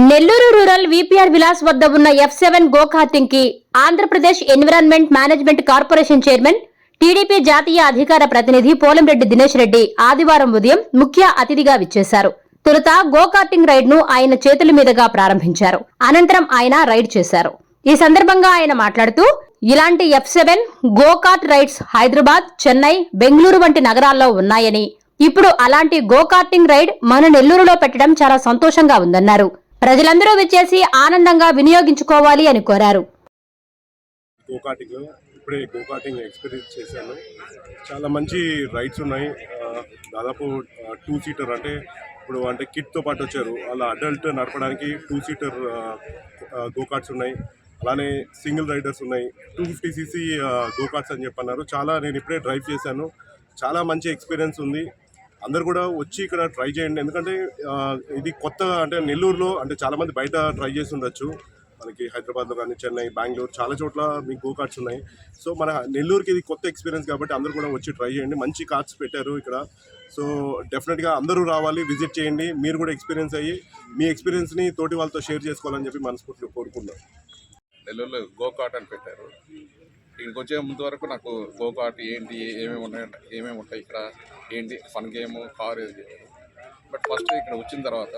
Nellore rural VPR Vilas వద్ద ఉన్న F7 go karting కి Andhra Pradesh environment management corporation chairman TDP జాతీయ అధికార ప్రతినిధి పోలంరెడ్డి దినేష్ రెడ్డి ఆదివారం ఉదయం ముఖ్య అతిథిగా విచ్చేశారు. తొలుత గో కార్టింగ్ రైడ్ ను ఆయన చేతుల మీదుగా ప్రారంభించారు. అనంతరం ఆయన రైడ్ చేశారు. ఈ సందర్భంగా ఆయన మాట్లాడుతూ ఇలాంటి F7 go kart rides Hyderabad, Chennai, Bengaluru వంటి నగరాల్లో ఉన్నాయని, ఇప్పుడు అలాంటి గో కార్టింగ్ రైడ్ మన నెల్లూరులో పెట్టడం చాలా సంతోషంగా ఉందన్నారు. ప్రజలందరూ విచ్చేసి ఆనందంగా వినియోగించుకోవాలి అని కోరారు. ఇప్పుడే గో కార్టింగ్ ఎక్స్పీరియన్స్ చేశాను. చాలా మంచి రైడ్స్ ఉన్నాయి. దాదాపు 2 సీటర్ అంటే ఇప్పుడు అంటే కిడ్తో పాటు వచ్చారు. అలా అడల్ట్ నడపడానికి 2 సీటర్ గో కార్ట్స్ ఉన్నాయి. అలానే సింగిల్ రైడర్స్ ఉన్నాయి. 250cc గో కార్ట్స్ అని చెప్పన్నారు. నేను ఇప్పుడే డ్రైవ్ చేశాను. చాలా మంచి ఎక్స్పీరియన్స్ ఉంది. అందరు కూడా వచ్చి ఇక్కడ ట్రై చేయండి. ఎందుకంటే ఇది కొత్త, అంటే నెల్లూరులో అంటే చాలామంది బయట ట్రై చేసి ఉండొచ్చు. మనకి హైదరాబాద్లో కానీ, చెన్నై, బెంగళూరు చాలా చోట్ల మీకు గో కార్ట్స్ ఉన్నాయి. సో మన నెల్లూరుకి ఇది కొత్త ఎక్స్పీరియన్స్ కాబట్టి అందరూ కూడా వచ్చి ట్రై చేయండి. మంచి కార్ట్స్ పెట్టారు ఇక్కడ. సో డెఫినెట్గా అందరూ రావాలి, విజిట్ చేయండి. మీరు కూడా ఎక్స్పీరియన్స్ అయ్యి మీ ఎక్స్పీరియన్స్ని తోటి వాళ్ళతో షేర్ చేసుకోవాలని చెప్పి మనస్ఫూర్తిగా కోరుకుంటున్నాను. నెల్లూరులో గో కార్ట్ అని పెట్టారు. ఇక్కడికి వచ్చే ముందు వరకు నాకు గో కార్ట్ ఏంటి, ఏమేమి ఉంటాయి ఇక్కడ, ఏంటి ఫన్ గేమ్, కార్ ఏది. బట్ ఫస్ట్ ఇక్కడ వచ్చిన తర్వాత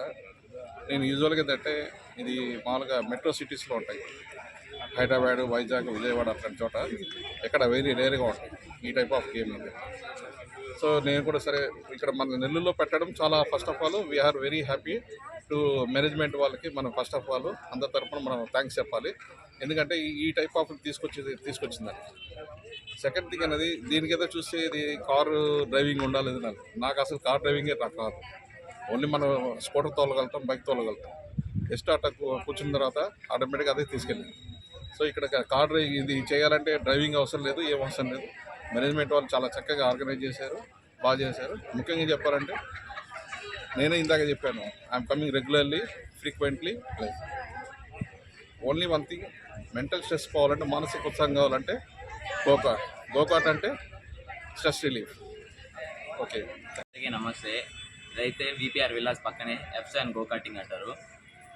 నేను యూజువల్గా ఏంటంటే ఇది మామూలుగా మెట్రో సిటీస్లో ఉంటాయి. హైదరాబాద్, వైజాగ్, విజయవాడ అట్లాంటి చోట ఎక్కడ వెరీ రేర్గా ఉంటాయి ఈ టైప్ ఆఫ్ గేమ్ ఉంది. సో నేను కూడా సరే ఇక్కడ మన నెల్లూరులో పెట్టడం చాలా, first of all we are very happy to management వాళ్ళకి మనం ఫస్ట్ ఆఫ్ ఆల్ అందరి తరఫున మనం థ్యాంక్స్ చెప్పాలి. ఎందుకంటే ఈ టైప్ ఆఫ్ తీసుకొచ్చిందని. సెకండ్ థింగ్ అనేది దీనికైతే చూస్తే ఇది కారు డ్రైవింగ్ ఉండాలి. నాకు అసలు కార్ డ్రైవింగే నాకు రాదు. ఓన్లీ మనం స్కూటర్ తోలగలుగుతాం, బైక్ తోలగలుగుతాం. జస్ట్ అట్లా కూర్చున్న తర్వాత ఆటోమేటిక్గా అదే తీసుకెళ్ళింది. సో ఇక్కడ కార్ డ్రైవింగ్ ఇది చేయాలంటే డ్రైవింగ్ అవసరం లేదు, ఏం అవసరం లేదు. మేనేజ్మెంట్ వాళ్ళు చాలా చక్కగా ఆర్గనైజ్ చేశారు, బాగా చేశారు. ముఖ్యంగా చెప్పాలంటే నేనే ఇందాక చెప్పాను, I'm coming regularly, frequently. Only one thing, mental stress పోవాలంటే, మానసిక ఉత్సాహం కావాలంటే గోకార్ట్ అంటే స్ట్రెస్ రిలీఫ్. ఓకే, అందరికీ నమస్తే. ఇదైతే విపిఆర్ విలాస్ పక్కనే F7 గో కార్టింగ్ అంటారు.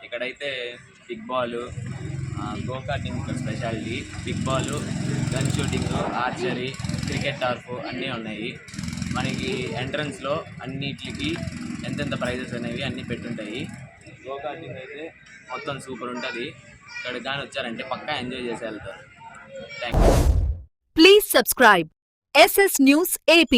ఇక్కడైతే big ball, go karting speciality, big ball, gun shooting, archery, cricket turf అన్నీ ఉన్నాయి. మనకి ఎంట్రన్స్లో అన్నిటికి ఎంతెంత ప్రైజెస్ అనేవి అన్నీ పెట్టుంటాయి. గో కార్టింగ్ అయితే మొత్తం సూపర్ ఉంటుంది. ఇక్కడ కానీ వచ్చారంటే పక్కా ఎంజాయ్ చేసి వెళ్తారు. Thank you. Please subscribe SS News AP.